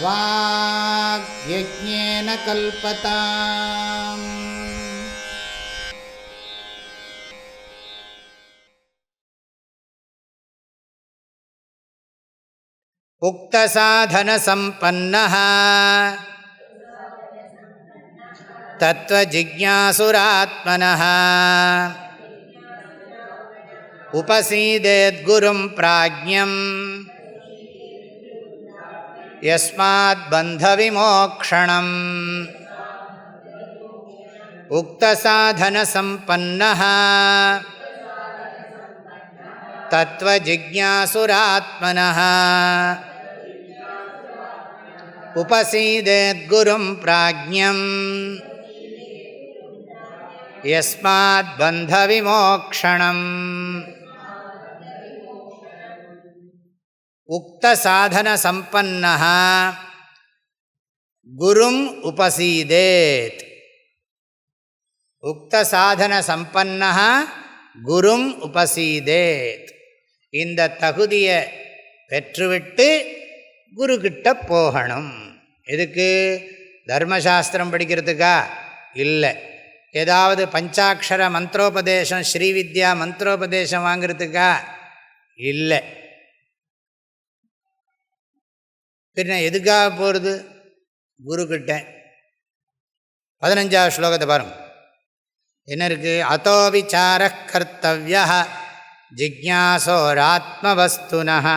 வாக்யஜ்ஞேன கல்பதாம். உக்தசாதனசம்பன்னः தத்வஜிக்ஞாசுராத்மனः உபசீதேத்குரும் ப்ராஜ்ஞம் யஸ்மாத் பந்தவிமோக்ஷணம். உக்தசாதனசம்பன்னः தத்வஜிக்ஞாசுராத்மனः உபசீதேத்குரும் ப்ராஜ்ஞம் யஸ்மாத் பந்தவிமோக்ஷணம். உக்தசாதனசம்பன்னः குரும் உபசீதேத். உக்தசாதனசம்பன்னः குரும் உபசீதேத். இந்த தகுதியை பெற்றுவிட்டு குருக்கிட்ட போகணும். எதுக்கு? தர்மசாஸ்திரம் படிக்கிறதுக்கா? இல்லை. ஏதாவது பஞ்சாட்சர மந்திரோபதேசம், ஸ்ரீவித்யா மந்திரோபதேசம் வாங்கிறதுக்கா? இல்லை. பின்ன எதுக்காக போகிறது? குருக்கிட்ட. 15வது ஸ்லோகத்தை பாருங்க. என்ன இருக்குது? அதோ விசாரः கர்த்தவ்யः ஜிக்ஞாசோராத்மவஸ்துனः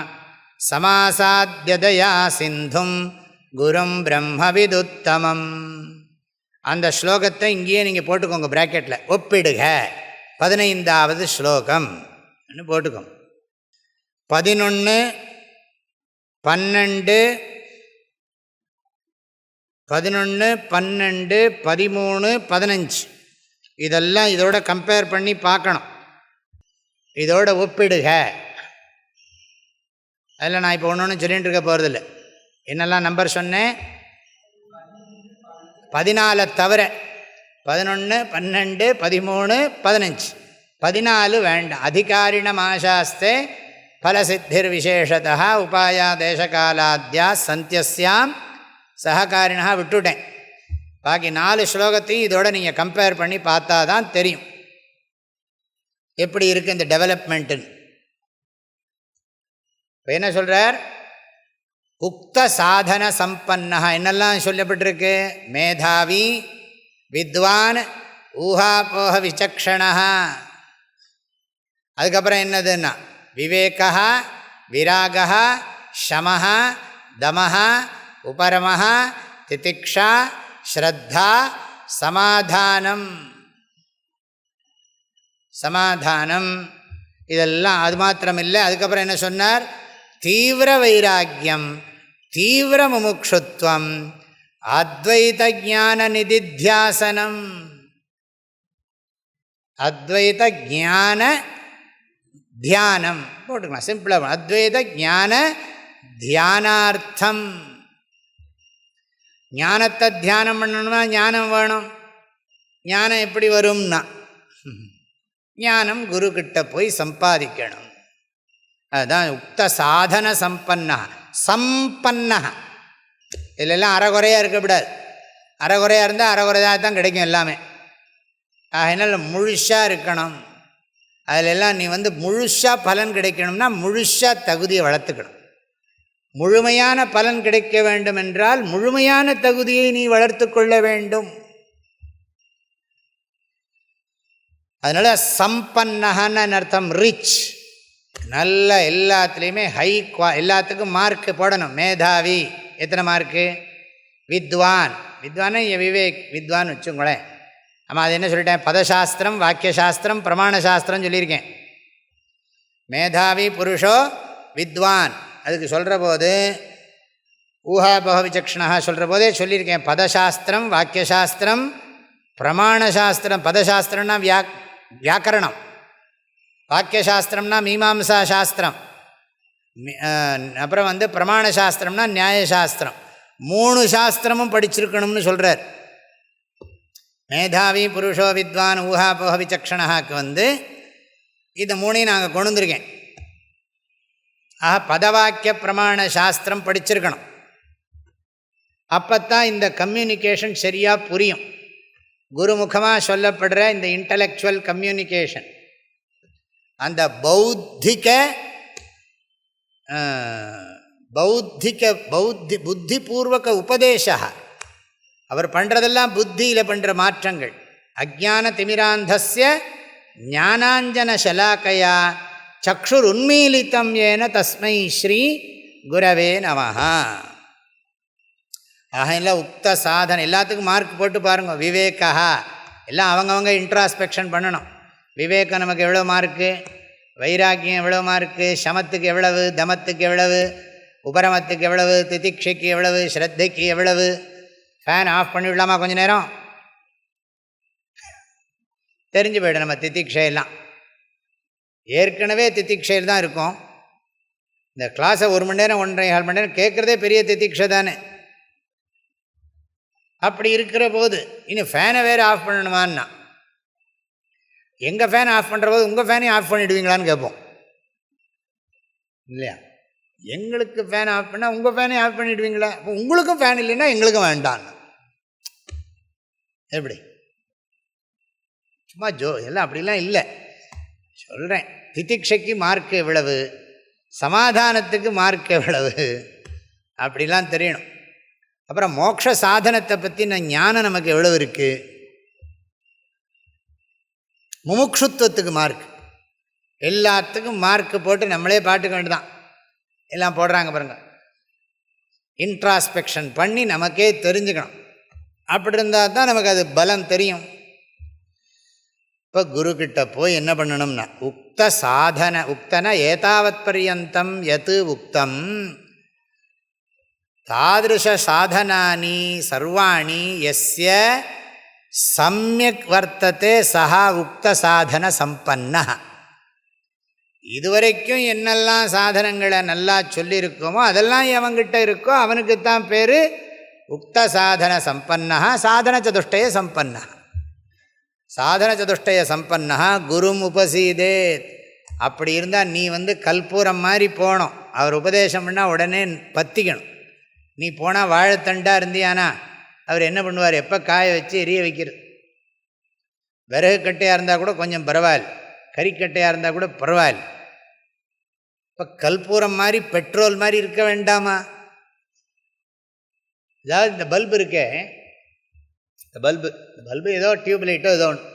சமாசாத்யதயா சிந்தும் குரும் பிரம்மவிதுத்தமம். அந்த ஸ்லோகத்தை இங்கேயே நீங்கள் போட்டுக்கோங்க ப்ராக்கெட்டில். ஒப்பிடுக 15வது ஸ்லோகம் போட்டுக்கோங்க. 11, 12, 11, 12, 13, 15 இதெல்லாம் இதோட கம்பேர் பண்ணி பார்க்கணும். இதோட ஒப்பிடுக. அதில் நான் இப்போ ஒன்று சொல்லிகிட்டு இருக்க போகிறதில்ல. என்னெல்லாம் நம்பர் சொன்னேன்? 14 தவிர 11, 12, 13, 15. 14 வேண்டாம். அதிகாரிணம் ஆசாஸ்தே பலசித்திர் விசேஷதः உபாயா தேசகாலாத்யா சந்தியஸ்யாம் சககாரிணா விட்டுட்டேன். பாக்கி 4 ஸ்லோகத்தையும் இதோட நீங்கள் கம்பேர் பண்ணி பார்த்தா தான் தெரியும் எப்படி இருக்குது இந்த டெவலப்மெண்ட்டுன்னு. இப்போ என்ன சொல்கிறார்? உக்த சாதன சம்பன்னா. என்னெல்லாம் சொல்லப்பட்டிருக்கு? மேதாவி, வித்வான், ஊஹாபோஹ விசக்ஷணா. அதுக்கப்புறம் என்னதுன்னா விவேகா, விராகா, ஷமஹா, தமஹா, உபரமஹா, திதிக்ஷா, ஸ்ரத்தா, சமாதானம். சமாதானம் இதெல்லாம் அது மாத்திரமில்லை. அதுக்கப்புறம் என்ன சொன்னார்? தீவிர வைராக்கியம், தீவிர முமுக்ஷுத்வம், அத்வைத ஞான நிதித்தியாசனம். அத்வைத ஞான தியானம் போட்டுக்கலாம், சிம்பிளாக. அத்வைத ஞான தியானார்த்தம். ஞானத்தை தியானம் பண்ணணும்னா ஞானம் வேணும். ஞானம் எப்படி வரும்னா ஞானம் குருக்கிட்ட போய் சம்பாதிக்கணும். அதுதான் உக்த சாதன சம்பன்னா. சம்பன்னா இதிலெல்லாம் அறகுறையாக இருக்கக்கூடாது. அறகுறையாக இருந்தால் அறகுறையாக தான் கிடைக்கும் எல்லாமே. அதனால் முழுசாக இருக்கணும். அதிலெல்லாம் நீ முழுசாக பலன் கிடைக்கணும்னா முழுசாக தகுதியை வளர்த்துக்கணும். முழுமையான பலன் கிடைக்க வேண்டும் என்றால் முழுமையான தகுதியை நீ வளர்த்து கொள்ள வேண்டும். அதனால் சம்பன்னகன்னு அர்த்தம் ரிச். நல்ல எல்லாத்துலேயுமே எல்லாத்துக்கும் மார்க்கு போடணும். மேதாவி எத்தனை மார்க்கு? வித்வான், வித்வான் விவேக் வித்வான் வச்சுங்களேன். ஆமாம், அது என்ன சொல்லிட்டேன்? பதசாஸ்திரம், வாக்கியசாஸ்திரம், பிரமாண சாஸ்திரம் சொல்லியிருக்கேன். மேதாவி புருஷோ வித்வான். அதுக்கு சொல்கிற போது ஊஹாபோஹ விசக்ஷணா சொல்கிற போதே சொல்லியிருக்கேன். பதசாஸ்திரம், வாக்கியசாஸ்திரம், பிரமாணசாஸ்திரம். பதசாஸ்திரம்னா வியாக்கரணம், வாக்கியசாஸ்திரம்னா மீமாம்சா சாஸ்திரம், அப்புறம் பிரமாண சாஸ்திரம்னா நியாயசாஸ்திரம். 3 சாஸ்திரமும் படிச்சிருக்கணும்னு சொல்கிறார். மேதாவி புருஷோ வித்வான் ஊஹாபோஹ விசக்ஷணாக்கு இந்த 3ஐயும் நாங்கள் கொண்டு வந்திருக்கேன். பதவாக்கிய பிரமாண சாஸ்திரம் படிச்சிருக்கணும். அப்போத்தான் இந்த கம்யூனிகேஷன் சரியாக புரியும். குருமுகமாக சொல்லப்படுற இந்த இன்டலெக்சுவல் கம்யூனிகேஷன், அந்த புத்திபூர்வக உபதேச, அவர் பண்ணுறதெல்லாம் புத்தியில் பண்ணுற மாற்றங்கள். அஜ்ஞான திமிராந்தஸ்ய ஞானாஞ்சன சலாக்கையா சக்ஷுர் உன்மீலித்தம் ஏன தஸ்மை ஸ்ரீ குரவே நமஹ. ஆக இல்லை உக்த சாதனை எல்லாத்துக்கும் மார்க் போட்டு பாருங்க. விவேகா எல்லாம் அவங்கவங்க இன்ட்ராஸ்பெக்ஷன் பண்ணணும். விவேகம் நமக்கு எவ்வளோ மார்க்கு, வைராக்கியம் எவ்வளோ மார்க்கு, சமத்துக்கு எவ்வளவு, தமத்துக்கு எவ்வளவு, உபரமத்துக்கு எவ்வளவு, திதிக்ஷைக்கு எவ்வளவு, ஸ்ரத்தைக்கு எவ்வளவு. ஃபேன் ஆஃப் பண்ணி விடலாமா கொஞ்சம் நேரம்? தெரிஞ்சு போய்டும் நம்ம திதிக்ஷையெல்லாம். ஏற்கனவே திதிக்ஷையில் தான் இருக்கும். இந்த கிளாஸை 1 மணி நேரம் 1.5 மணி நேரம் கேட்குறதே பெரிய திதிக்ஷை தானே. அப்படி இருக்கிற போது இன்னும் ஃபேனை வேறு ஆஃப் பண்ணணுமான்னா, எங்கள் ஃபேன் ஆஃப் பண்ணுற போது உங்கள் ஃபேனையும் ஆஃப் பண்ணிவிடுவீங்களான்னு கேட்போம் இல்லையா? எங்களுக்கு ஃபேன் ஆஃப் பண்ணால் உங்கள் ஃபேனையும் ஆஃப் பண்ணிவிடுவீங்களா? இப்போ உங்களுக்கும் ஃபேன் இல்லைன்னா எங்களுக்கும் வேண்டாம். எப்படி சும்மா எல்லாம் அப்படிலாம் இல்லை சொல்கிறேன். திதிக்ஷைக்கு மார்க் எவ்வளவு, சமாதானத்துக்கு மார்க் எவ்வளவு, அப்படிலாம் தெரியணும். அப்புறம் மோட்ச சாதனத்தை பற்றின ஞானம் நமக்கு எவ்வளவு இருக்குது, முமுட்சுத்துவத்துக்கு மார்க், எல்லாத்துக்கும் மார்க் போட்டு நம்மளே பாட்டுக்க வேண்டியதான். எல்லாம் போடுறாங்க பாருங்கள். இன்ட்ராஸ்பெக்ஷன் பண்ணி நமக்கே தெரிஞ்சுக்கணும். அப்படி இருந்தால் தான் நமக்கு அது பலம் தெரியும். இப்போ குருக்கிட்ட போய் என்ன பண்ணணும்னா, உக்த சாதன, உக்தன ஏதாவத் பர்யந்தம் யத் உக்தம் தாதிருஷ சாதனானி சர்வாணி யஸ்ய சம்யக் வர்த்ததே சஹா உக்த சாதன சம்பன்னா. இதுவரைக்கும் என்னெல்லாம் சாதனங்களை நல்லா சொல்லியிருக்கோமோ அதெல்லாம் எவங்கிட்ட இருக்கோ அவனுக்குத்தான் பேர் உக்த சாதன சம்பன்னா, சாதன சதுஷ்டய சம்பன்னா. சாதன சதுஷ்டய சம்பன்னா குரும் உபசீதேத். அப்படி இருந்தால் நீ கற்பூரம் மாதிரி போகணும். அவர் உபதேசம் பண்ணால் உடனே பற்றிக்கணும். நீ போனால் வாழைத்தண்டாக இருந்தியானா அவர் என்ன பண்ணுவார், எப்போ காய வச்சு எரிய வைக்கிறது. விறகு கட்டையாக இருந்தால் கூட கொஞ்சம் பரவாயில்ல, கறிக்கட்டையாக இருந்தால் கூட பரவாயில்ல. இப்போ கற்பூரம் மாதிரி பெட்ரோல் மாதிரி இருக்க வேண்டாமா? அதாவது இந்த பல்பு இருக்கே, இந்த பல்பு ஏதோ டியூப் லைட்டோ ஏதோ ஒன்று,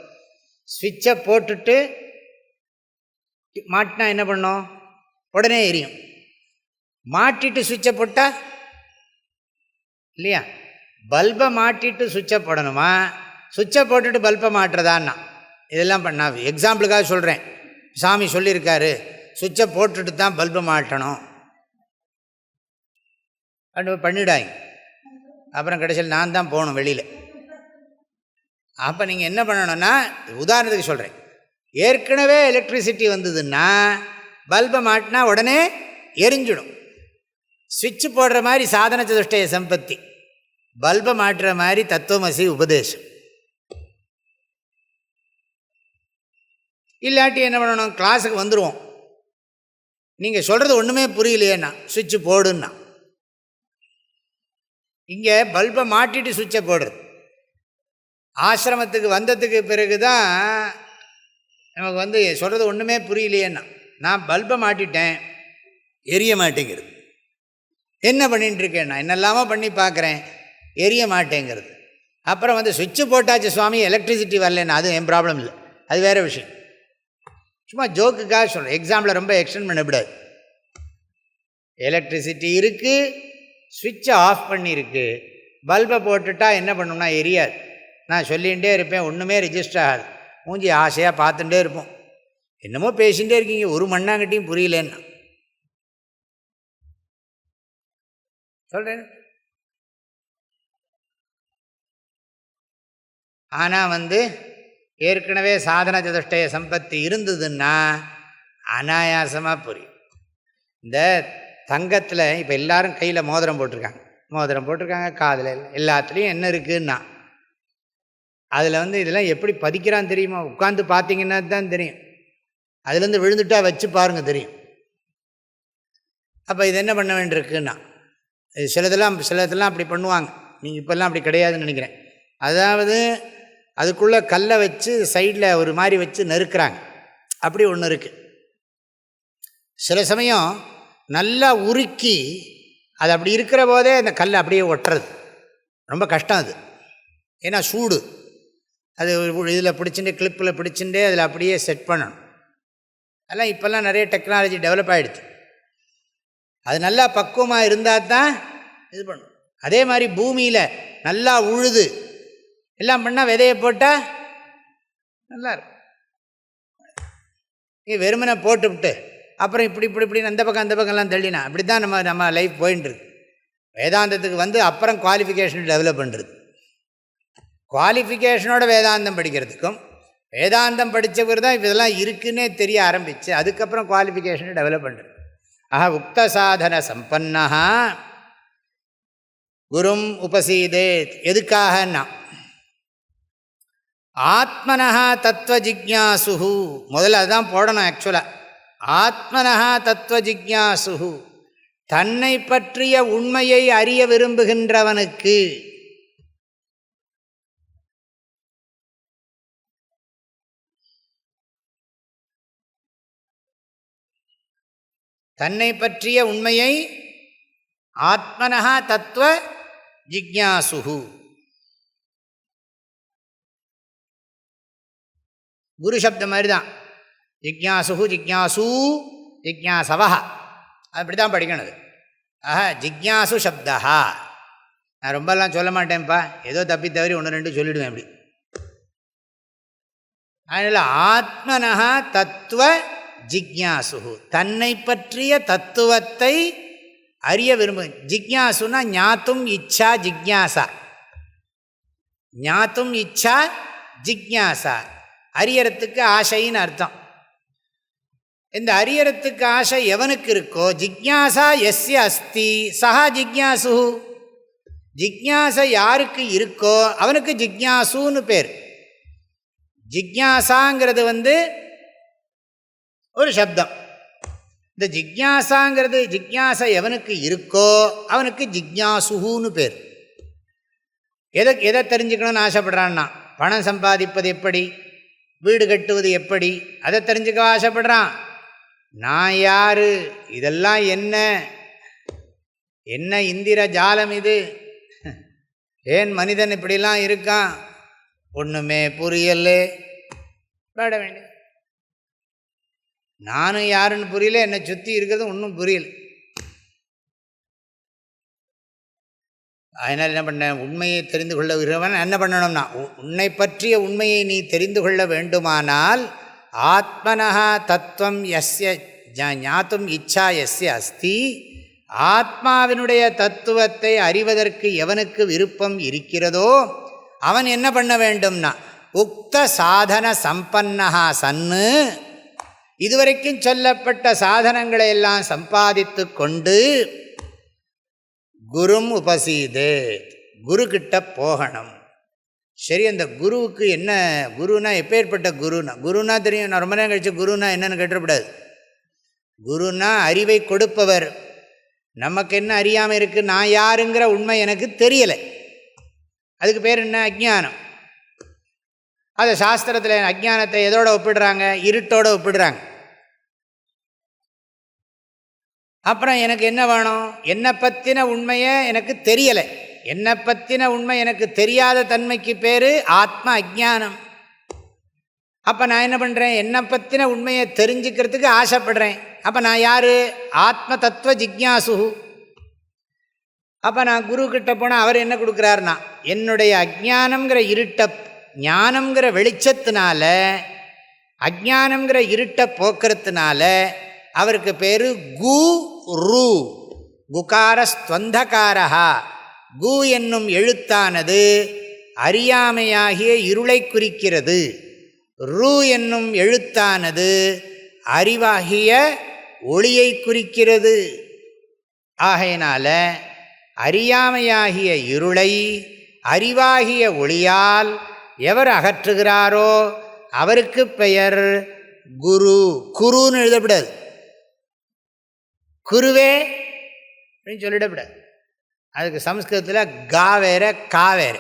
ஸ்விட்சை போட்டுட்டு மாட்டினா என்ன பண்ணோம், உடனே எரியும். மாட்டிட்டு சுவிட்சை போட்டால் இல்லையா? பல்பை மாட்டிட்டு சுவிட்சை போடணுமா, சுவிட்சை போட்டுட்டு பல்பை மாட்டுறதான்னா? இதெல்லாம் பண்ணா எக்ஸாம்பிளுக்காக சொல்கிறேன். சாமி சொல்லியிருக்காரு சுவிட்சை போட்டுட்டு தான் பல்பை மாட்டணும் அப்படி பண்ணிவிடாங்க. அப்புறம் கடைசியில் நான் தான் போகணும் வெளியில். அப்போ நீங்கள் என்ன பண்ணணும்னா, உதாரணத்துக்கு சொல்கிறேன், ஏற்கனவே எலக்ட்ரிசிட்டி வந்ததுன்னா பல்பை மாட்டினா உடனே எரிஞ்சிடும். ஸ்விட்ச் போடுற மாதிரி சாதன சதுஷ்டய சம்பத்தி, பல்பை மாட்டுற மாதிரி தத்துவமசி உபதேசம். இல்லாட்டி என்ன பண்ணணும், கிளாஸுக்கு வந்துடுவோம், நீங்கள் சொல்கிறது ஒன்றுமே புரியலையேண்ணா சுவிட்சு போடுன்னா. இங்கே பல்பை மாட்டிட்டு சுவிட்சை போடுறது. ஆசிரமத்துக்கு வந்ததுக்கு பிறகு தான் நமக்கு சொல்கிறது ஒன்றுமே புரியலையேன்னா, நான் பல்பை மாட்டிட்டேன் எரிய மாட்டேங்கிறது. என்ன பண்ணிகிட்டு இருக்கேன்னா, என்னெல்லாமோ பண்ணி பார்க்குறேன் எரிய மாட்டேங்கிறது. அப்புறம் சுவிட்சு போட்டாச்சு சுவாமி எலக்ட்ரிசிட்டி வரலன்னா, அது என் ப்ராப்ளம் இல்லை, அது வேறு விஷயம். சும்மா ஜோக்குக்காக சொல்கிறேன், எக்ஸாம்பிளை ரொம்ப எக்ஸ்டெண்ட் பண்ணக்கூடாது. எலக்ட்ரிசிட்டி இருக்குது, ஸ்விட்சை ஆஃப் பண்ணியிருக்கு, பல்பை போட்டுட்டா என்ன பண்ணணும்னா எரியாது. நான் சொல்லிகிட்டே இருப்பேன், ஒன்றுமே ரிஜிஸ்டர் ஆகாது. மூஞ்சி ஆசையாக பார்த்துட்டே இருப்போம். என்னமோ பேசிகிட்டே இருக்கீங்க, ஒரு மண்ணாங்கட்டியும் புரியலன்னா சொல்கிறேன். ஆனால் ஏற்கனவே சாதன சதுஷ்டய சம்பத்தி இருந்ததுன்னா அனாயாசமாக புரியும். இந்த தங்கத்தில் இப்போ எல்லோரும் கையில் மோதிரம் போட்டிருக்காங்க, காதில் எல்லாத்துலேயும் என்ன இருக்குன்னா, அதில் இதெல்லாம் எப்படி பதிக்கிறான்னு தெரியுமா? உட்காந்து பார்த்தீங்கன்னா தான் தெரியும். அதுலேருந்து விழுந்துட்டா வச்சு பாருங்கள் தெரியும். அப்போ இது என்ன பண்ண வேண்டியிருக்குன்னா, சிலதெல்லாம் அப்படி பண்ணுவாங்க. நீங்கள் இப்போல்லாம் அப்படி கிடையாதுன்னு நினைக்கிறேன். அதாவது அதுக்குள்ளே கல்லை வச்சு சைடில் ஒரு மாதிரி வச்சு நெருக்கிறாங்க. அப்படி ஒன்று இருக்குது. சில சமயம் நல்லா உருக்கி அது அப்படி இருக்கிற போதே அந்த கல் அப்படியே ஒட்டுறது ரொம்ப கஷ்டம். அது ஏன்னா சூடு, அது இதில் பிடிச்சுட்டு கிளிப்பில் பிடிச்சுட்டே அதில் அப்படியே செட் பண்ணணும். அதெல்லாம் இப்போல்லாம் நிறைய டெக்னாலஜி டெவலப் ஆகிடுது. அது நல்லா பக்குவமாக இருந்தால் தான் இது பண்ணும். அதே மாதிரி பூமியில் நல்லா உழுது எல்லாம் பண்ணால் விதையை போட்டால் நல்லாயிருக்கும். நீ வெறுமனை போட்டுவிட்டு அப்புறம் இப்படி இப்படி இப்படி அந்த பக்கம் அந்த பக்கம்லாம் தள்ளினா அப்படி தான் நம்ம லைஃப் போயின்ட்டுருக்கு. வேதாந்தத்துக்கு வந்து அப்புறம் குவாலிஃபிகேஷன் டெவலப் பண்ணுறது. குவாலிஃபிகேஷனோட வேதாந்தம் படிக்கிறதுக்கும் வேதாந்தம் படித்தவர் தான் இதெல்லாம் இருக்குன்னே தெரிய ஆரம்பித்து அதுக்கப்புறம் குவாலிஃபிகேஷனை டெவலப் பண்ணுறது. ஆஹா உக்த சாதன சம்பன்னா குரும் உபசீதே. எதுக்காகன்னா ஆத்மனஹா தத்துவ ஜிக்ஞாசு. முதல்ல அதுதான் போடணும் ஆக்சுவலாக. ஆத்மனஹா தத்துவ ஜிக்ஞாசு, தன்னை பற்றிய உண்மையை அறிய விரும்புகின்றவனுக்கு. தன்னை பற்றிய உண்மையை ஆத்மனஹா தத்துவ ஜிக்ஞாசு. குரு சப்தம் மாதிரி தான். ஜிக்ஞாசு ஜிக்ஞாசு ஜிக்ஞாசவா அப்படி தான் படிக்கணும். ஆஹா ஜிக்ஞாசு சப்தா. நான் ரொம்பலாம் சொல்ல மாட்டேன்ப்பா, ஏதோ தப்பி தவறி ஒன்று ரெண்டு சொல்லிவிடுவேன் அப்படி. அதனால் ஆத்மனஹா தத்துவ ஜிக்ஞாசு, தன்னை பற்றிய தத்துவத்தை அறிய விரும்பு. ஜிக்ஞாசுனா ஞாத்தும் இச்சா ஜிக்ஞாசா. ஞாத்தும் இச்சா ஜிக்ஞாசா, அறியறத்துக்கு ஆசைன்னு அர்த்தம். இந்த அறியறத்துக்கு ஆசை எவனுக்கு இருக்கோ, ஜிக்ஞாசா எஸ்ய அஸ்தி சஹா ஜிக்ஞாசு. ஜிக்ஞாசை யாருக்கு இருக்கோ அவனுக்கு ஜிக்ஞாசுன்னு பேர். ஜிக்ஞாசாங்கிறது வந்து ஒரு சப்தம். இந்த ஜிக்ஞாசாங்கிறது ஜிக்ஞாசை எவனுக்கு இருக்கோ அவனுக்கு ஜிக்ஞாசுன்னு பேர். எதை தெரிஞ்சுக்கணும்னு ஆசைப்படுறான்னா, பணம் சம்பாதிப்பது எப்படி, வீடு கட்டுவது எப்படி, அதை தெரிஞ்சுக்க ஆசைப்படுறான். நான் யார், இதெல்லாம் என்ன என்ன இந்திர ஜாலம் இது, ஏன் மனிதன் இப்படிலாம் இருக்கான், ஒன்றுமே புரியல. பாட வேண்டிய நானும் யாருன்னு புரியல, என்னை சுற்றி இருக்கிறது ஒன்றும் புரியல. அதனால் என்ன பண்ணேன், உண்மையை தெரிந்து கொள்ள விரும்பவன் என்ன பண்ணணும்னா, உன்னை பற்றிய உண்மையை நீ தெரிந்து கொள்ள வேண்டுமானால் ஆத்மனஹா தத்துவம் யஸ்ய ஞாத்தும் இச்சா யஸ்ய அஸ்தி, ஆத்மாவினுடைய தத்துவத்தை அறிவதற்கு எவனுக்கு விருப்பம் இருக்கிறதோ அவன் என்ன பண்ண வேண்டும்னா, உக்த சாதன சம்பன்னஹா சன்னு, இதுவரைக்கும் சொல்லப்பட்ட சாதனங்களை எல்லாம் சம்பாதித்து கொண்டு குரும் உபசீதே, குரு கிட்ட போகணும். சரி, அந்த குருவுக்கு என்ன, குருனா எப்பேற்பட்ட குருனா, குருனா தெரியும், நான் ரொம்ப நேரம் கழிச்சு குருனா என்னன்னு கேட்டக்கூடாது. குருனா அறிவை கொடுப்பவர். நமக்கு என்ன அறியாமல் இருக்குது, நான் யாருங்கிற உண்மை எனக்கு தெரியலை, அதுக்கு பேர் என்ன, அஜ்ஞானம். அதை சாஸ்திரத்தில் அஜ்ஞானத்தை எதோட ஒப்பிடுறாங்க, இருட்டோடு ஒப்பிடுறாங்க. அப்புறம் எனக்கு என்ன வேணும், என்னை பற்றின உண்மையை எனக்கு தெரியலை, என்னை பற்றின உண்மை எனக்கு தெரியாத தன்மைக்கு பேர் ஆத்ம அஜ்ஞானம். அப்போ நான் என்ன பண்ணுறேன், என்னை பற்றின உண்மையை தெரிஞ்சுக்கிறதுக்கு ஆசைப்படுறேன். அப்போ நான் யார், ஆத்ம தத்துவ ஜிக்ஞாசு. அப்போ நான் குரு கிட்ட போனால் அவர் என்ன கொடுக்குறாருனா, என்னுடைய அஜ்ஞானம்ங்கிற இருட்டை ஞானம்ங்கிற வெளிச்சத்தினால, அஜ்ஞானம்ங்கிற இருட்டை போக்குறதுனால அவருக்கு பேர் குரு. குகாரஸ்துவந்தகாரஹா, கு என்னும் எழுத்தானது அறியாமையாகிய இருளை குறிக்கிறது. ரு என்னும் எழுத்தானது அறிவாகிய ஒளியை குறிக்கிறது. ஆகையினால அறியாமையாகிய இருளை அறிவாகிய ஒளியால் எவர் அகற்றுகிறாரோ அவருக்கு பெயர் குரு. குருன்னு எழுதப்படாது, குருவே அப்படின்னு சொல்லிடப்படாது. அதுக்கு சம்ஸ்கிருதத்தில் கா வேற கா வேற.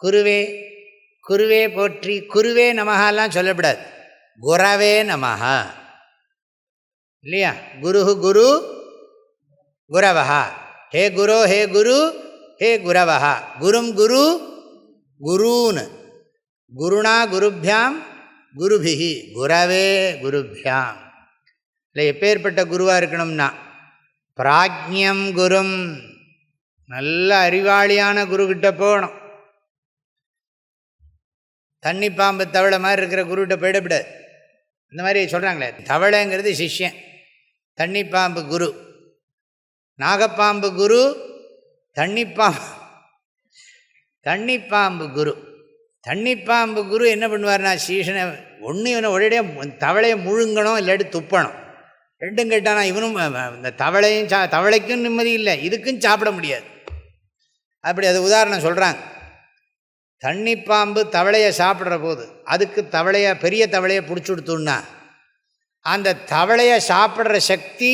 குருவே குருவே போற்றி, குருவே நமஹாலாம் சொல்லப்படாது, குரவே நமஹா இல்லையா? குரு குரு குரவஹா, ஹே குரு ஹே குரு ஹே குரவஹா, குரும் குரு குருன்னு, குருணா குருபியாம் குருபிஹி குரவே குருபியாம். இல்லை எப்பேற்பட்ட குருவாக இருக்கணும்னா பிராஜ்யம் குரும், நல்ல அறிவாளியான குருக்கிட்ட போகணும். தண்ணி பாம்பு தவளை மாதிரி இருக்கிற குருக்கிட்ட போயிடப்படாது. இந்த மாதிரி சொல்கிறாங்களே, தவளைங்கிறது சிஷ்யன், தண்ணி பாம்பு குரு, நாகப்பாம்பு குரு, தண்ணிப்பாம்பு குரு. தண்ணிப்பாம்பு குரு என்ன பண்ணுவார்னா, சீஷனை ஒன்று இவனை ஒரேடியாக தவளையை முழுங்கணும், இல்லாட்டி துப்பணும், ரெண்டும் கேட்டானா இவனும் இந்த தவளையும் தவளைக்கும் நிம்மதி இல்லை, இதுக்கும் சாப்பிட முடியாது. அப்படி அது உதாரணம் சொல்கிறாங்க. தண்ணிப்பாம்பு தவளையை சாப்பிட்ற போது அதுக்கு தவளையை பெரிய தவளையை பிடிச்சி கொடுத்தோன்னா அந்த தவளையை சாப்பிட்ற சக்தி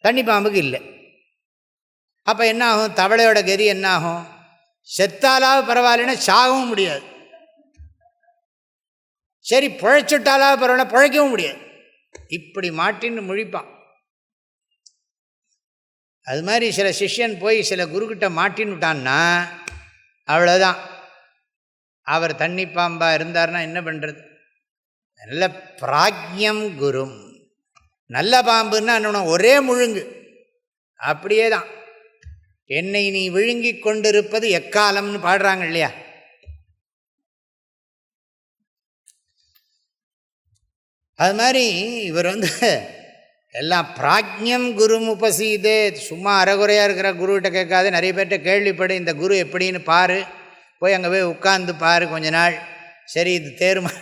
தண்ணிப்பாம்புக்கு இல்லை. அப்போ என்ன ஆகும்? தவளையோட கதி என்ன ஆகும்? செத்தாலாவது பரவாயில்லன்னா சாகவும் முடியாது, சரி பிழைச்சிட்டாலாவது பரவாயில்ல பிழைக்கவும் முடியாது, இப்படி மாட்டின்னு முழிப்பான். அது மாதிரி சில சிஷ்யன் போய் சில குருக்கிட்ட மாட்டின்னு விட்டான்னா அவ்வளோதான், அவர் தண்ணிப்பாம்பாக இருந்தார்னா என்ன பண்ணுறது? நல்ல பிராஜ்யம் குரும், நல்ல பாம்புன்னா என்ன, ஒரே முழுங்கு, அப்படியே தான். என்னை நீ விழுங்கி கொண்டிருப்பது எக்காலம்னு பாடுறாங்க இல்லையா? அது மாதிரி இவர் எல்லாம் பிராஜ்யம் குரும் உபசீதே. சும்மா அறகுறையாக இருக்கிற குருகிட்ட கேட்காது, நிறைய பேர்கிட்ட கேள்விப்படு, இந்த குரு எப்படின்னு பாரு, போய் அங்கே போய் உட்கார்ந்து பாரு கொஞ்ச நாள். சரி இது தேருமா,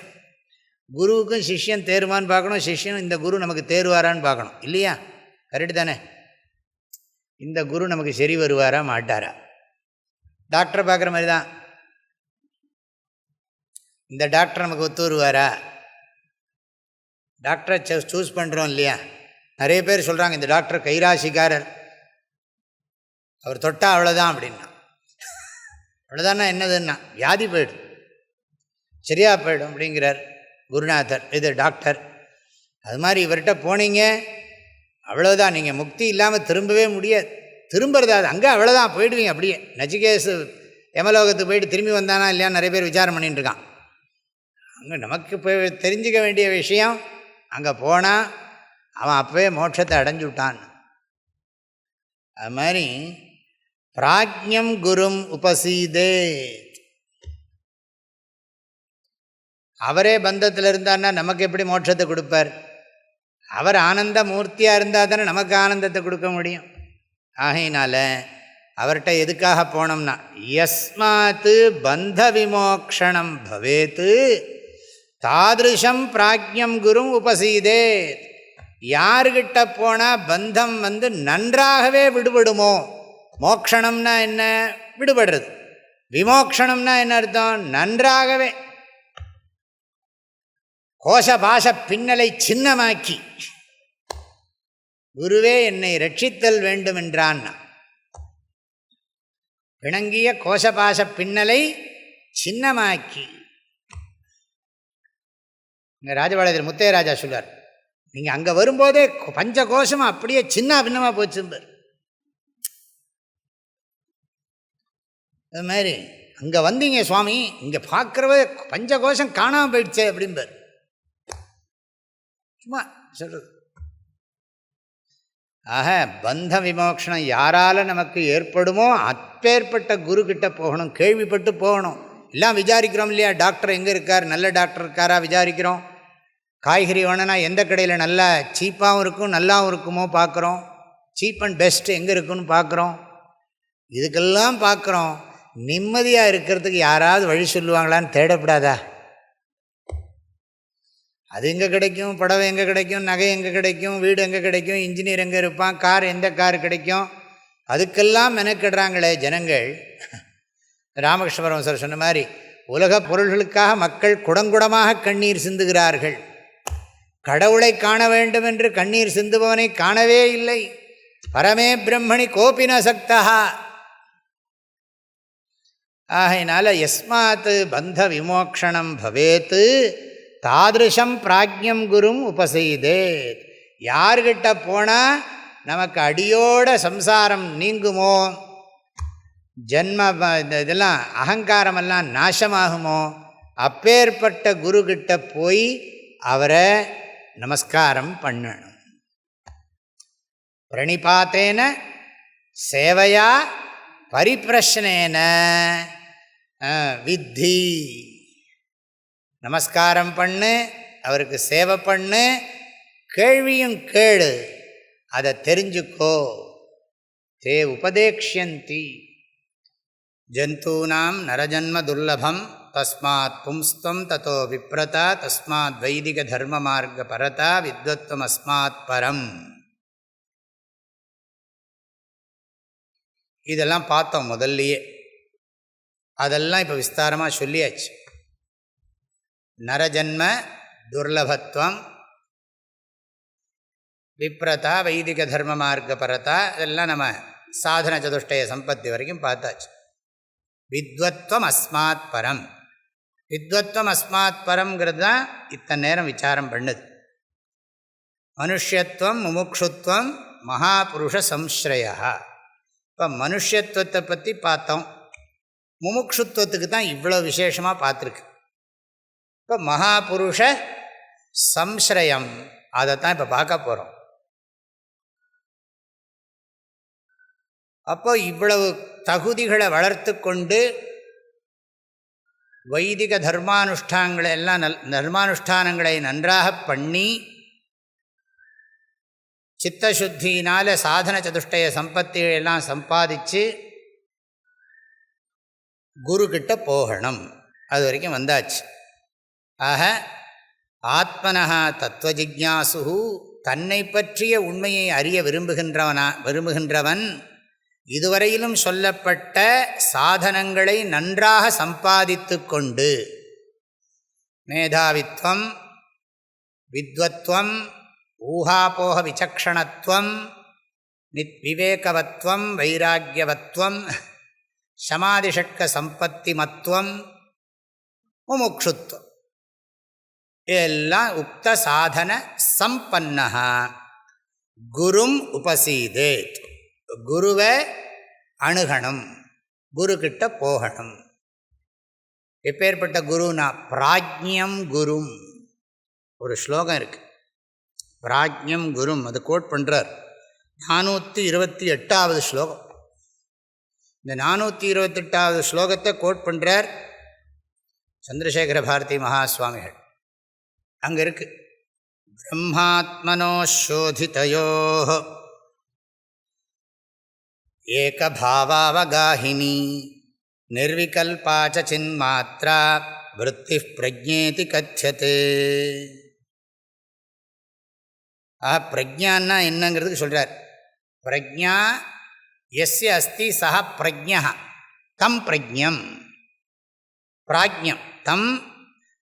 குருவுக்கும் சிஷ்யன் தேருமான்னு பார்க்கணும், சிஷ்யனும் இந்த குரு நமக்கு தேருவாரான்னு பார்க்கணும் இல்லையா? கரெக்டு தானே? இந்த குரு நமக்கு சரி வருவாரா மாட்டாரா? டாக்டரை பார்க்குற மாதிரி தான், இந்த டாக்டர் நமக்கு ஒத்து வருவாரா? டாக்டரை சூஸ் பண்ணுறோம் இல்லையா? நிறைய பேர் சொல்கிறாங்க இந்த டாக்டர் கைராசிக்காரர், அவர் தொட்டால் அவ்வளோதான் அப்படின்னா. அவ்வளோதானா என்னதுன்னா வியாதி போய்டும், சரியாக போய்டும் அப்படிங்கிறார் குருநாதர், இது டாக்டர். அது மாதிரி இவர்கிட்ட போனீங்க அவ்வளோதான், நீங்கள் முக்தி இல்லாமல் திரும்பவே முடியாது. திரும்புறதா அது அங்கே அவ்வளோதான், போயிடுவீங்க அப்படியே. நச்சிகேசு யமலோகத்துக்கு போயிட்டு திரும்பி வந்தானா இல்லையான்னு நிறைய பேர் விசாரம் பண்ணிட்டு இருக்கான். அங்கே நமக்கு போய் தெரிஞ்சிக்க வேண்டிய விஷயம், அங்கே போனால் அவன் அப்போவே மோட்சத்தை அடைஞ்சு விட்டான். அது மாதிரி பிராஜ்யம் குரும் உபசீதே, அவரே பந்தத்தில் இருந்தார்னா நமக்கு எப்படி மோட்சத்தை கொடுப்பார்? அவர் ஆனந்த மூர்த்தியாக இருந்தால் தானே நமக்கு ஆனந்தத்தை கொடுக்க முடியும். ஆகையினால அவர்கிட்ட எதுக்காக போனோம்னா, யஸ்மாத் பந்த விமோக்ஷணம் பவேத் தாதிருஷம் பிராஜ்யம் குரும் உபசீதே. யார்கிட்ட போனால் பந்தம் நன்றாகவே விடுபடுமோ, மோக்ஷணம்னா என்ன? விடுபடுறது. விமோக்ஷணம்னா என்ன அர்த்தம்? நன்றாகவே கோஷபாஷ பின்னலை சின்னமாக்கி, குருவே என்னை ரட்சித்தல் வேண்டும் என்றான். பிணங்கிய கோஷபாஷ பின்னலை சின்னமாக்கி. இங்கே ராஜபாளையத்தில் முத்தையராஜா சொல்வார், நீங்கள் அங்கே வரும்போதே பஞ்ச கோஷம் அப்படியே சின்ன பின்னமாக போச்சும்பார். அது மாதிரி அங்கே வந்தீங்க சுவாமி, இங்கே பார்க்குறவ பஞ்ச கோஷம் காணாமல் போயிடுச்சே அப்படிம்பார். சும்மா சொல்கிறது. ஆக பந்த விமோக்ஷணம் யாரால் நமக்கு ஏற்படுமோ அப்பேற்பட்ட குருக்கிட்ட போகணும், கேள்விப்பட்டு போகணும். எல்லாம் விசாரிக்கிறோம் இல்லையா? டாக்டர் எங்கே இருக்கார், நல்ல டாக்டர் இருக்காரா விசாரிக்கிறோம். காய்கறி வேணும்னா எந்த கடையில் நல்லா சீப்பாகவும் இருக்கும் நல்லாவும் இருக்குமோ பார்க்குறோம். சீப் அண்ட் பெஸ்ட் எங்கே இருக்குன்னு பார்க்குறோம். இதுக்கெல்லாம் பார்க்குறோம். நிம்மதியாக இருக்கிறதுக்கு யாராவது வழி சொல்லுவாங்களான்னு தேடப்படாதா? அது எங்கே கிடைக்கும்? புடவை எங்கே கிடைக்கும்? நகை எங்கே கிடைக்கும்? வீடு எங்கே கிடைக்கும்? இன்ஜினியர் எங்கே இருப்பான்? கார் எந்த கார் கிடைக்கும்? அதுக்கெல்லாம் மெனக்கிடுறாங்களே ஜனங்கள். ராமகிருஷ்ண பரமஹம்சர் சொன்ன மாதிரி உலக பொருள்களுக்காக மக்கள் குடங்குடமாக கண்ணீர் சிந்துகிறார்கள். கடவுளை காண வேண்டும் என்று கண்ணீர் சிந்துபவனை காணவே இல்லை. பரமே பிரம்மணி கோபி ந சக்தா. ஆகையினால யஸ்மாத் பந்த விமோக்ஷணம் பவேத் தாதிருஷம் பிராஜ்யம் குரும் உபசெய்தேத். யார்கிட்ட போனால் நமக்கு அடியோட சம்சாரம் நீங்குமோ, ஜன்ம இதெல்லாம் அகங்காரமெல்லாம் நாசமாகுமோ, அப்பேற்பட்ட குருக்கிட்ட போய் அவரை நமஸ்காரம் பண்ணணும். பிரணிபாத்தேன சேவையா பரிப்பிரஷ்னேன வித்தி. நமஸ்காரம் பண்ணு, அவருக்கு சேவை பண்ணு, கேள்வியும் கேளு, அதை தெரிஞ்சுக்கோ. தே உபதேக்ஷந்தி. ஜந்தூனாம் நரஜன்ம துர்லபம் தஸ்மாத் பும்ஸ்தம் ததோ விப்ரதா தஸ்மாத் வைதிக தர்ம மார்க்க பரதா வித்வத்வம் அஸ்மாத் பரம். இதெல்லாம் பார்த்தோம் முதல்லையே. அதெல்லாம் இப்போ விஸ்தாரமாக சொல்லியாச்சு. நரஜன்ம துர்லபத்வம், விப்ரதா, வைதிக தர்ம மார்க்க பரதா, இதெல்லாம் நம்ம சாதன சதுஷ்டய சம்பத்தி வரைக்கும் பார்த்தாச்சு. வித்வத்வம் அஸ்மாத் பரம். வித்வத்வம் அஸ்மாத் பரம்ங்கிறது தான் இத்தனை நேரம் விசாரம் பண்ணுது. மனுஷத்துவம், முமுக்ஷுத்வம், மகாபுருஷ சம்ஸ்ரயா. இப்போ மனுஷத்துவத்தை பற்றி பார்த்தோம். முமுக்ஷுத்துவத்துக்கு தான் இவ்வளோ விசேஷமாக பார்த்துருக்கு. இப்போ மகாபுருஷ சம்ஸ்ரயம், அதைத்தான் இப்போ பார்க்க போகிறோம். அப்போ இவ்வளவு தகுதிகளை வளர்த்து கொண்டு வைதிக தர்மானுஷ்டானங்களை எல்லாம் தர்மானுஷ்டானங்களை நன்றாக பண்ணி சித்தசுத்தியினால் சாதன சதுஷ்டய சம்பத்திகளெல்லாம் சம்பாதிச்சு குருக்கிட்ட போகணும். அது வரைக்கும் வந்தாச்சு. ஆக ஆத்மனஹா தத்துவஜிக்ஞாசு, தன்னை பற்றிய உண்மையை அறிய விரும்புகின்றவன் இதுவரையிலும் சொல்லப்பட்ட சாதனங்களை நன்றாக சம்பாதித்து கொண்டு மேதாவித்வம், வித்வத்வம், ஊகாபோக விசக்ஷணத்துவம், விவேகவத்வம், வைராக்கியவத்வம், சமாதிஷட்க சம்பத்திமத்துவம், முமுக்ஷுத்வம், எல்லாம் உக்த சாதன சம்பன்னஹ குரும் உபசீதேத். குருவை அணுகணும், குருக்கிட்ட போகணும். எப்பேற்பட்ட குருனா பிராஜ்யம் குரும். ஒரு ஸ்லோகம் இருக்குது, பிராஜ்யம் குரும். அது கோட் பண்ணுறார். 428வது ஸ்லோகம். இந்த 428வது ஸ்லோகத்தை கோட் பண்ணுறார் சந்திரசேகர பாரதி மகாஸ்வாமிகள். அங்கே இருக்கு, பிரம்மாத்மனோ சோதிதயோ ஏகபாவாவகாஹினி நிர்விகல்பாச்ச சின்மாத்ரா விருத்தி பிரஜ்ஞேதி கத்யதே. பிரஜான்னா என்னங்கிறதுக்கு சொல்கிறார். பிரஜா எஸ்ய அஸ்தி சஹ பிரஜ்ஞா தம் பிரஜ்ஞம். பிராஜ்ஞம் தம்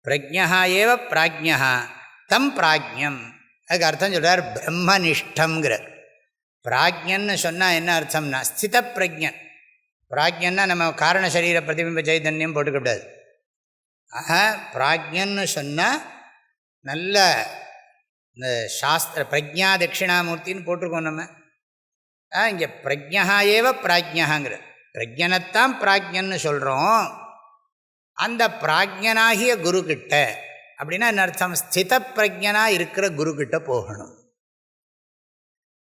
பிரஜ்ஞா ஏவ பிராஜ்ஞா தம் பிராஜ்ஞம். அதுக்கு அர்த்தம் சொல்கிறார் பிரம்மனிஷ்டம்ங்கிறார். பிராஜ்யன்னு சொன்னால் என்ன அர்த்தம்னா ஸ்தித பிரஜன். பிராஜ்யன்னா நம்ம காரண சரீர பிரதிபிம்ப சைதன்யம் போட்டுக்கூடாது. ஆக பிராஜ்யன்னு சொன்னால் நல்ல இந்த சாஸ்திர பிரஜா தட்சிணாமூர்த்தின்னு போட்டிருக்கோம் நம்ம. இங்கே பிரஜா ஏவ பிராஜ்யங்கிற பிரஜனத்தான் பிராஜ்யன்னு சொல்கிறோம். அந்த பிராஜ்யனாகிய குருக்கிட்ட, அப்படின்னா என்ன அர்த்தம், ஸ்தித பிரஜனாக இருக்கிற குருக்கிட்ட போகணும்.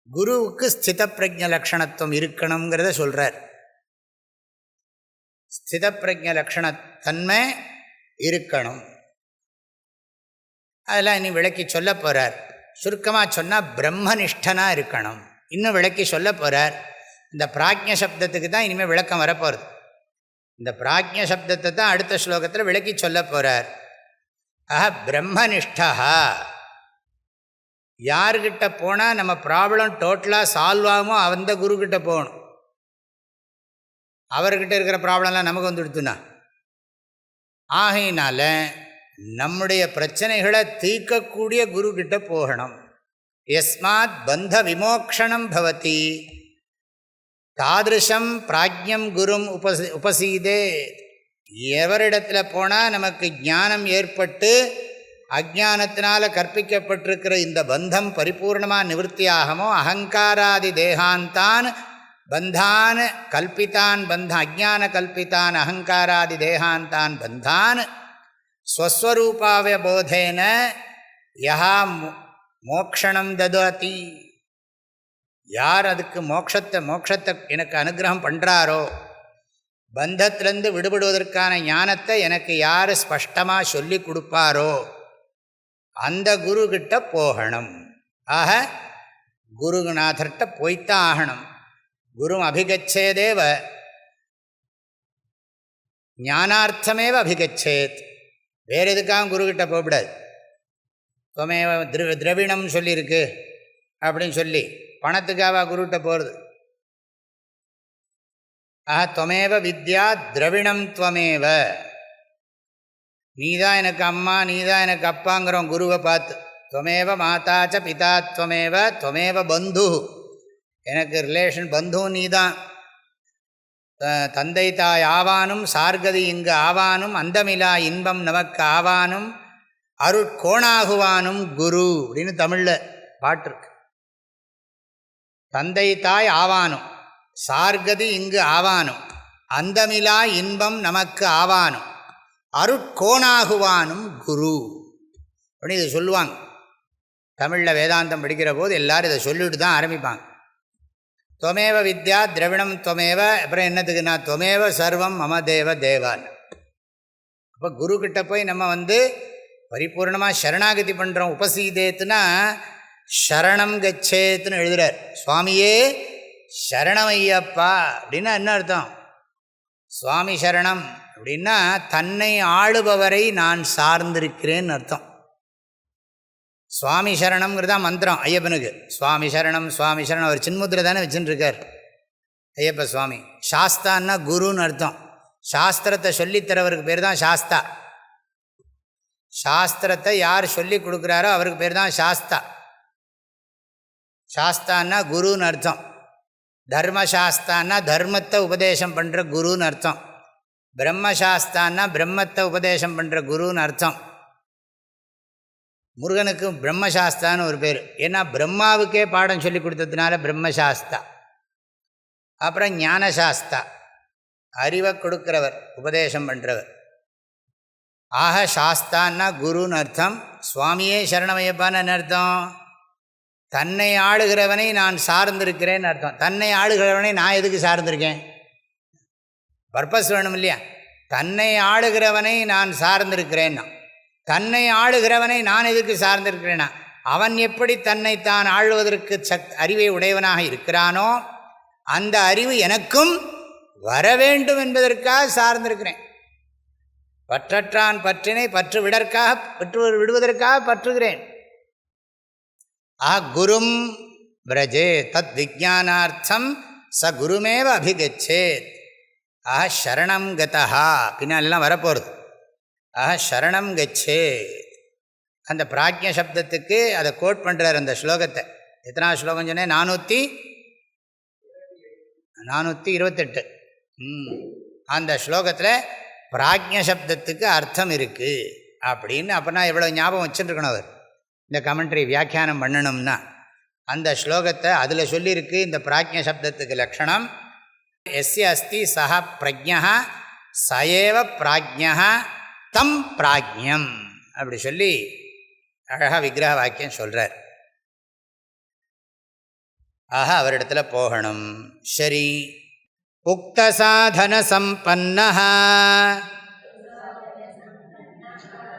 குருவுக்கு ஸ்தித பிரஜ லக்ஷணத்துவம் இருக்கணுங்கிறத சொல்கிறார். ஸ்தித பிரஜ லக்ஷணத்தன்மை இருக்கணும். அதெல்லாம் இனி விளக்கி சொல்ல போகிறார். சுருக்கமாக சொன்னால் பிரம்மனிஷ்டனாக இருக்கணும். இன்னும் விளக்கி சொல்ல போகிறார். இந்த பிராஜ்ய சப்தத்துக்கு தான் இனிமேல் விளக்கம் வரப்போகிறது. இந்த பிராஜ்ய சப்தத்தை தான் அடுத்த ஸ்லோகத்தில் விளக்கி சொல்ல போகிறார். ஆஹா, பிரம்மனிஷ்டா. யார்கிட்ட போனால் நம்ம ப்ராப்ளம் டோட்டலாக சால்வ் ஆகுமோ அந்த குருக்கிட்ட போகணும். அவர்கிட்ட இருக்கிற ப்ராப்ளம்லாம் நமக்கு வந்துடுத்துனா. ஆகையினால நம்முடைய பிரச்சனைகளை தீர்க்கக்கூடிய குருக்கிட்ட போகணும். யஸ்மாத் பந்த விமோக்ஷணம் பவதி தாதிருஷம் பிராஜ்யம் குரும் உபசீதே. எவரிடத்தில் போனால் நமக்கு ஞானம் ஏற்பட்டு அஜானத்தினால் கற்பிக்கப்பட்டிருக்கிற இந்த பந்தம் பரிபூர்ணமாக நிவர்த்தியாகமோ அகங்காராதி தேகாந்தான் பந்தான் கல்பித்தான் அஜான கல்பித்தான் அகங்காராதி தேகாந்தான் பந்தான் ஸ்வஸ்வரூபாவபோதேன யஹா மோக்ஷணம் ததாதி. யார் அதுக்கு மோட்சத்தை எனக்கு அனுகிரகம் பண்ணுறாரோ, பந்தத்திலேருந்து விடுபடுவதற்கான ஞானத்தை எனக்கு யார் ஸ்பஷ்டமாக சொல்லி கொடுப்பாரோ அந்த குருக்கிட்ட போகணும். ஆக குருநாதர்கிட்ட போய்த்தான் ஆகணும். குரு அபிகச்சேதேவ ஞானார்த்தமேவ அபிகச்சேத். வேறு எதுக்காக குருக்கிட்ட போகக்கூடாது. துவமேவ திரவிணம் சொல்லியிருக்கு அப்படின்னு சொல்லி பணத்துக்காக குருக்கிட்ட போகிறது. துவமேவ வித்யா திரவிணம் துவமேவ. நீதான் எனக்கு அம்மா, நீதான் எனக்கு அப்பாங்கிறோம் குருவை பார்த்து. துவமேவ மாதாச்ச பிதா துவமேவ துவமேவ பந்து. எனக்கு ரிலேஷன் பந்து நீதான். தந்தை தாய் ஆவானும் சார்கதி இங்கு ஆவானும் அந்தமிலா இன்பம் நமக்கு ஆவானும் அருட்கோணாகுவானும் குரு அப்படின்னு தமிழில் பாட்டு இருக்கு. தந்தை தாய் ஆவானும் சார்கதி இங்கு ஆவானும் அந்தமிலா இன்பம் நமக்கு ஆவானும் அருட்கோணாகுவானும் குரு அப்படின்னு இதை சொல்லுவாங்க. தமிழில் வேதாந்தம் படிக்கிற போது எல்லோரும் இதை சொல்லிவிட்டு தான் ஆரம்பிப்பாங்க. துவமேவ வித்யா திரவிணம் துவமேவ. அப்புறம் என்னத்துக்குன்னா துவமேவ சர்வம் மம தேவ தேவான். அப்போ குருக்கிட்ட போய் நம்ம பரிபூர்ணமாக சரணாகதி பண்ணுறோம். உபசீதேத்துனா சரணம் கச்சேத்துன்னு எழுதுகிறார். சுவாமியே சரணம் ஐயப்பா அப்படின்னா என்ன அர்த்தம்? சுவாமி சரணம் அப்படின்னா தன்னை ஆளுபவரை நான் சார்ந்திருக்கிறேன்னு அர்த்தம். சுவாமி சரணம்ங்கிறதா மந்திரம் ஐயப்பனுக்கு. சுவாமி சரணம் சுவாமி சரணம். அவர் சின்முத்திரை தானே வச்சுட்டுருக்கார் ஐயப்ப சுவாமி. சாஸ்தான்னா குருன்னு அர்த்தம். சாஸ்திரத்தை சொல்லித்தரவருக்கு பேர் தான் சாஸ்தா. சாஸ்திரத்தை யார் சொல்லி கொடுக்குறாரோ அவருக்கு பேர் தான் சாஸ்தா. சாஸ்தான்னா குருன்னு அர்த்தம். தர்மசாஸ்தான்னா தர்மத்தை உபதேசம் பண்ணுற குருன்னு அர்த்தம். பிரம்மசாஸ்தான்னா பிரம்மத்தை உபதேசம் பண்ணுற குருன்னு அர்த்தம். முருகனுக்கு பிரம்மசாஸ்தான்னு ஒரு பேர். ஏன்னா பிரம்மாவுக்கே பாடம் சொல்லி கொடுத்ததுனால பிரம்மசாஸ்தா. அப்புறம் ஞானசாஸ்தா, அறிவை கொடுக்குறவர், உபதேசம் பண்ணுறவர். ஆக சாஸ்தான்னா குருன்னு அர்த்தம். சுவாமியே சரணமையப்பான்னு அர்த்தம். தன்னை ஆளுகிறவனை நான் சார்ந்திருக்கிறேன்னு அர்த்தம். தன்னை ஆளுகிறவனை நான் எதுக்கு சார்ந்திருக்கேன்? பர்பஸ் வேணும் இல்லையா? தன்னை ஆளுகிறவனை நான் சார்ந்திருக்கிறேன்னா, தன்னை ஆளுகிறவனை நான் எதுக்கு சார்ந்திருக்கிறேன்னா, அவன் எப்படி தன்னை தான் ஆளுவதற்கு அறிவை உடையவனாக இருக்கிறானோ அந்த அறிவு எனக்கும் வர வேண்டும் என்பதற்காக சார்ந்திருக்கிறேன். பற்றற்றான் பற்றினை பற்று விடுவதற்காக பற்றுகிறேன். குரும் பிரஜே தத் விஜானார்த்தம் ச குருமேவ அபிகச்சேத். சரணம் கதா பின்னாலெல்லாம் வரப்போகிறது. சரணம் கச்சே. அந்த பிராஜ்ய சப்தத்துக்கு அதை கோட் பண்ணுறார் அந்த ஸ்லோகத்தை. எத்தனாவது ஸ்லோகம் சொன்னேன்? 428. அந்த ஸ்லோகத்தில் பிராஜ்ய சப்தத்துக்கு அர்த்தம் இருக்குது அப்படின்னு. அப்போனா எவ்வளோ ஞாபகம் வச்சுருக்கணும் அவர் இந்த கமெண்ட்ரி வியாக்கியானம் பண்ணணும்னா. அந்த ஸ்லோகத்தை அதில் சொல்லியிருக்கு. இந்த பிராஜ்ய சப்தத்துக்கு லக்ஷணம் எஸ்ய அஸ்தி சஹ பிரஜ்ஞா சயேவ பிராஜ்ஞா தம் பிராஜ்யம் அப்படி சொல்லி அழகாக விக்கிரக வாக்கியம் சொல்கிறார். ஆக அவரிடத்துல போகணும். சரி. உக்த சாதன சம்பன்னஹ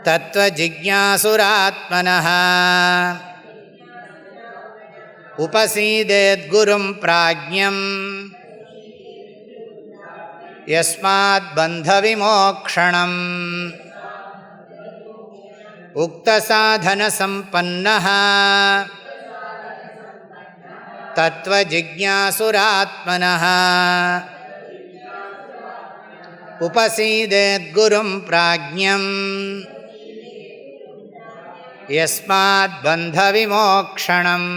தத்துவ ஜிக்ஞாசுராத்மனஹ உபசீதேத் குரும் பிராஜ்யம் யஸ்மாத் பந்த விமோக்ஷணம். உக்த சாதன சம்பன்னஹ தத்துவ ஜிக்ஞாசுராத்மனஹ உபசீதேத் குரும் பிராஜ்யம் யஸ்மாத் பந்த விமோக்ஷணம்.